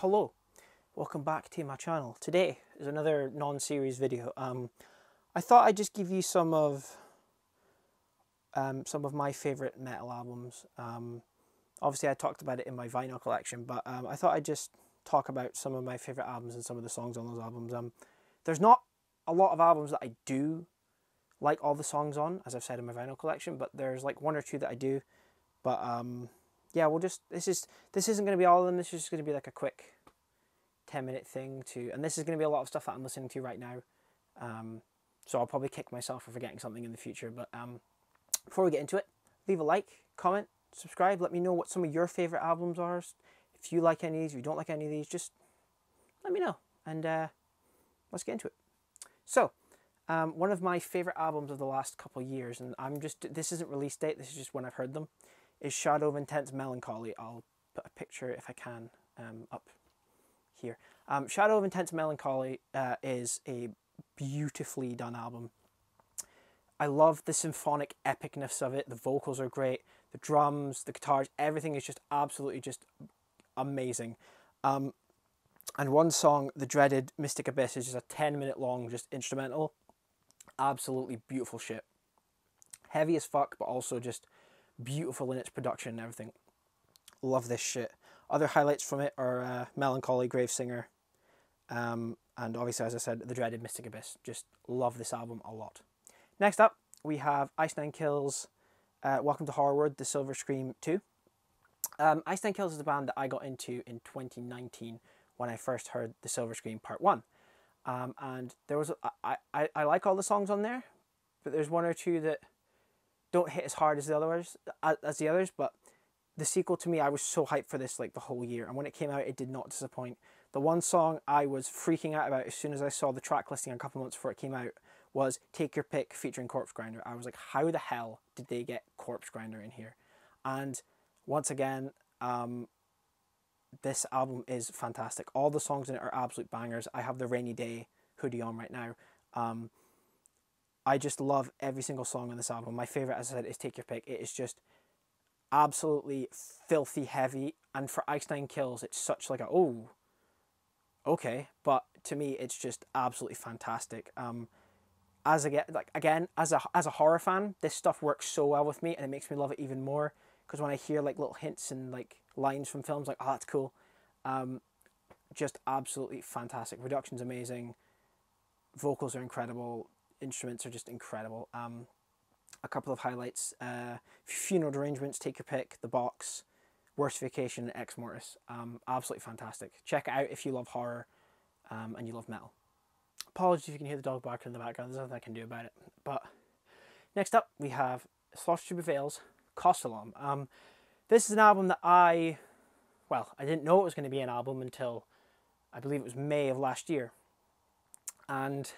Hello, welcome back to my channel. Today is another non-series video. I thought I'd just give you some of my favourite metal albums. Obviously I talked about it in my vinyl collection, but I thought I'd just talk about some of my favourite albums and some of the songs on those albums. There's not a lot of albums that I do like all the songs on, as I've said in my vinyl collection, but there's like one or two that I do. But yeah, this isn't going to be all of them. This is just going to be like a quick 10-minute thing and this is going to be a lot of stuff that I'm listening to right now. So I'll probably kick myself for forgetting something in the future. But before we get into it, leave a like, comment, subscribe. Let me know what some of your favourite albums are. If you like any of these, if you don't like any of these, just let me know. And let's get into it. So, one of my favourite albums of the last couple of years, and this isn't release date, this is just when I've heard them, is Shadow of Intense Melancholy. I'll put a picture, if I can, up here. Shadow of Intense Melancholy is a beautifully done album. I love the symphonic epicness of it. The vocals are great. The drums, the guitars, everything is just absolutely just amazing. And one song, the dreaded Mystic Abyss, is just a 10-minute long just instrumental. Absolutely beautiful shit. Heavy as fuck, but also just beautiful in its production and everything. Love this shit. Other highlights from it are Melancholy, Gravesinger, and obviously, as I said, the dreaded Mystic Abyss. Just love this album a lot. Next up, we have Ice Nine Kills, Welcome to Horrorwood, The Silver Scream 2. Ice Nine Kills is a band that I got into in 2019 when I first heard The Silver Scream Part 1. And there was I like all the songs on there, but there's one or two that don't hit as hard as the others, but the sequel, to me, I was so hyped for this like the whole year, and when it came out, it did not disappoint. The one song I was freaking out about as soon as I saw the track listing a couple months before it came out was Take Your Pick featuring Corpse Grinder. I was like, how the hell did they get Corpse Grinder in here? And once again, this album is fantastic. All the songs in it are absolute bangers. I have the Rainy Day hoodie on right now. I just love every single song on this album. My favourite, as I said, is Take Your Pick. It is just absolutely filthy heavy, and for Ice Nine Kills, it's such like a, oh, okay, but to me, it's just absolutely fantastic. As a horror fan, this stuff works so well with me, and it makes me love it even more, because when I hear like little hints and like lines from films, like, oh, that's cool. Just absolutely fantastic. Production's amazing, vocals are incredible, instruments are just incredible. A couple of highlights: Funeral Derangements, Take Your Pick, The Box, Worst Vacation, Ex Mortis. Absolutely fantastic. Check it out if you love horror and you love metal. Apologies if you can hear the dog barking in the background. There's nothing I can do about it. But next up, we have Slaughter Prevails, Kostalam. This is an album that I didn't know it was going to be an album until I believe it was May of last year. And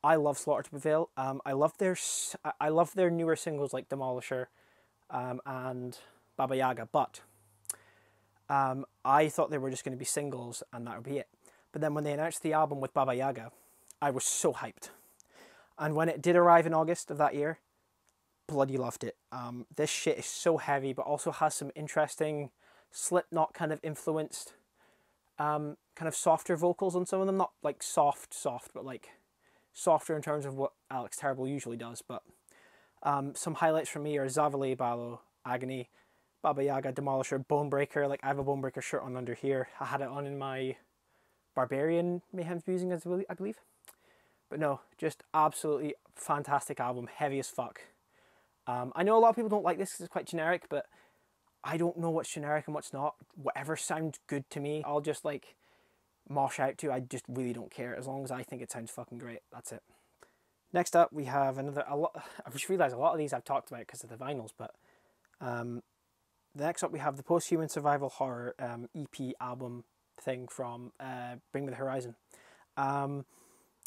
I love Slaughter to Prevail. I love their newer singles like Demolisher and Baba Yaga, but I thought they were just going to be singles and that would be it. But then when they announced the album with Baba Yaga, I was so hyped. And when it did arrive in August of that year, bloody loved it. This shit is so heavy, but also has some interesting Slipknot kind of influenced kind of softer vocals on some of them. Not like soft, but like softer in terms of what Alex Terrible usually does. But some highlights from me are Zavale, Balo, Agony, Baba Yaga, Demolisher, Bonebreaker. Like, I have a Bonebreaker shirt on under here. I had it on in my Barbarian Mayhem's Musing, I believe. But no, just absolutely fantastic album, heavy as fuck. I know a lot of people don't like this because it's quite generic, but I don't know what's generic and what's not. Whatever sounds good to me, I'll just like mosh out to. I just really don't care. As long as I think it sounds fucking great, that's it. Next up, we have I've just realised a lot of these I've talked about because of the vinyls, but next up we have the Post-Human Survival Horror EP album thing from Bring Me the Horizon.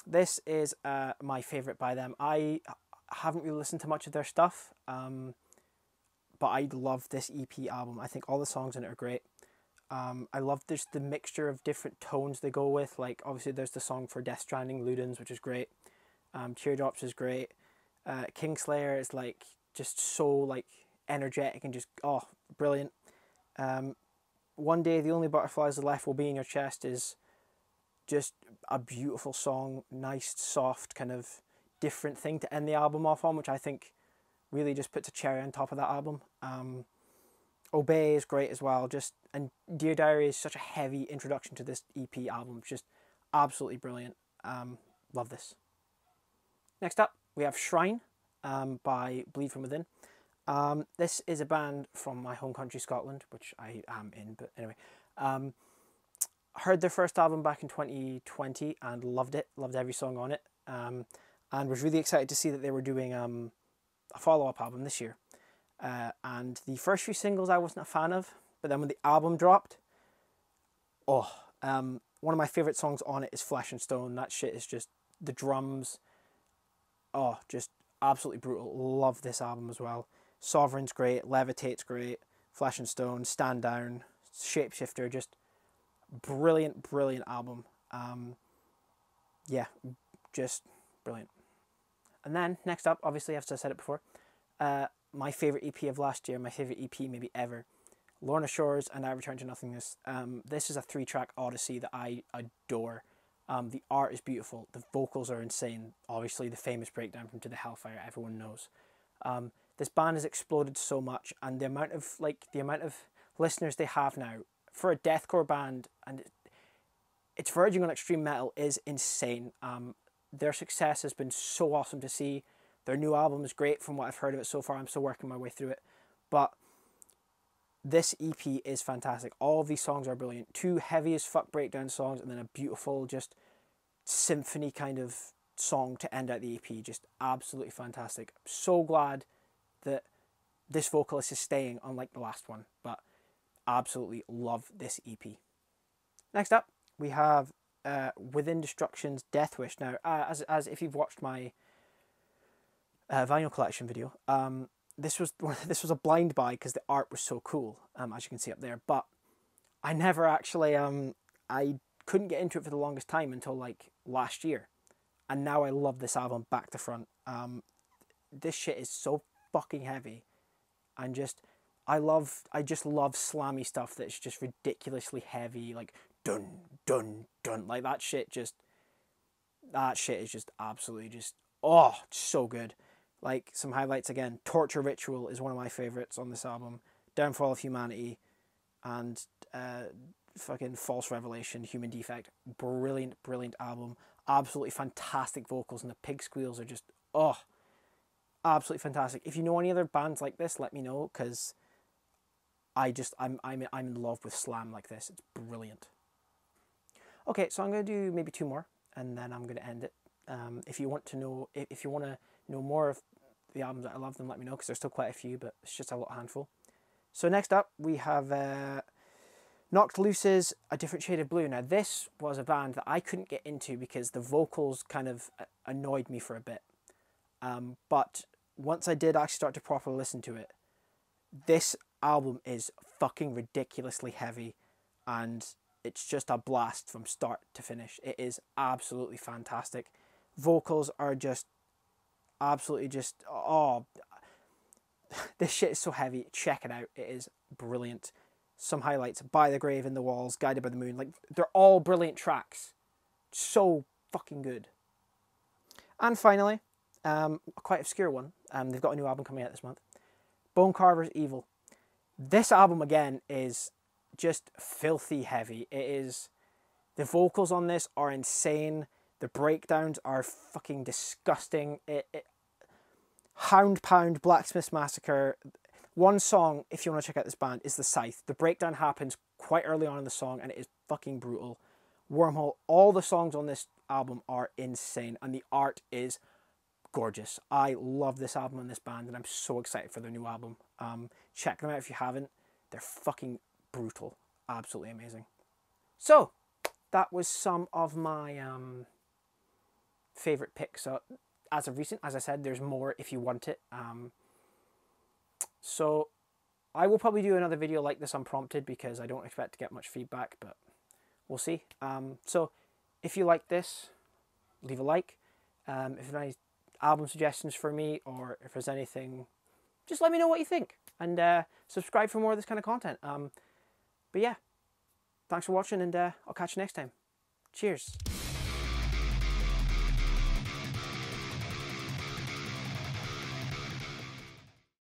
This is my favourite by them. I haven't really listened to much of their stuff, but I love this EP album. I think all the songs in it are great. I love the mixture of different tones they go with. Like, obviously there's the song for Death Stranding, Ludens, which is great. Teardrops is great. Kingslayer is like just so like energetic and just brilliant. One Day the Only Butterflies Left Will Be in Your Chest is just a beautiful song, nice, soft, kind of different thing to end the album off on, which I think really just puts a cherry on top of that album. Obey is great as well. And Dear Diary is such a heavy introduction to this EP album. It's just absolutely brilliant. Love this. Next up, we have Shrine by Bleed From Within. This is a band from my home country, Scotland, which I am in, but anyway. Heard their first album back in 2020 and loved it. Loved every song on it. And was really excited to see that they were doing a follow-up album this year. And the first few singles I wasn't a fan of, but then when the album dropped, one of my favourite songs on it is Flesh and Stone. That shit is just, the drums, just absolutely brutal. Love this album as well. Sovereign's great, Levitate's great, Flesh and Stone, Stand Down, Shapeshifter, just brilliant album. Just brilliant. And then next up, obviously I've said it before, my favourite EP of last year, my favourite EP maybe ever, Lorna Shores and I Return to Nothingness. This is a 3-track odyssey that I adore. The art is beautiful, the vocals are insane, obviously the famous breakdown from To the Hellfire everyone knows. This band has exploded so much, and the amount of listeners they have now for a deathcore band, and it's verging on extreme metal, is insane. Their success has been so awesome to see. Their new album is great from what I've heard of it so far. I'm still working my way through it, but this EP is fantastic. All of these songs are brilliant. 2 heavy as fuck breakdown songs, and then a beautiful just symphony kind of song to end out the EP. Just absolutely fantastic. I'm so glad that this vocalist is staying, unlike the last one, but absolutely love this EP. Next up, we have Within Destruction's Death Wish. Now, as if you've watched my vinyl collection video, this was a blind buy because the art was so cool, as you can see up there. But I never actually I couldn't get into it for the longest time until like last year, and now I love this album back to front. This shit is so fucking heavy, and I just love slammy stuff that's just ridiculously heavy, like dun dun dun, like that shit is just absolutely just so good. Like some highlights again, Torture Ritual is one of my favorites on this album. Downfall of Humanity and fucking False Revelation, Human Defect. Brilliant album. Absolutely fantastic vocals, and the pig squeals are just absolutely fantastic. If you know any other bands like this, let me know, because I'm in love with slam like this. It's brilliant. Okay, so I'm gonna do maybe 2 more, and then I'm gonna end it. If you want to know more of the albums that I love, them let me know, because there's still quite a few, but it's just a little handful. So next up we have Knocked Loose's A Different Shade of Blue. Now this was a band that I couldn't get into because the vocals kind of annoyed me for a bit. But once I did actually start to properly listen to it, this album is fucking ridiculously heavy, and it's just a blast from start to finish. It is absolutely fantastic. Vocals are just absolutely just, this shit is so heavy. Check it out. It is brilliant. Some highlights: By the Grave, In the Walls, Guided by the Moon. Like, they're all brilliant tracks. So fucking good. And finally, a quite obscure one. They've got a new album coming out this month. Bone Carver's Evil. This album again is just filthy heavy. The vocals on this are insane. The breakdowns are fucking disgusting. Hound Pound, Blacksmith's Massacre. One song, if you want to check out this band, is The Scythe. The breakdown happens quite early on in the song, and it is fucking brutal. Wormhole. All the songs on this album are insane, and the art is gorgeous. I love this album and this band, and I'm so excited for their new album. Check them out if you haven't. They're fucking brutal. Absolutely amazing. So, that was some of my favourite picks as of recent. As I said, there's more if you want it. So, I will probably do another video like this unprompted, because I don't expect to get much feedback, but we'll see. So, if you like this, leave a like. If there's any album suggestions for me, or if there's anything, just let me know what you think, and subscribe for more of this kind of content. But yeah, thanks for watching, and I'll catch you next time. Cheers.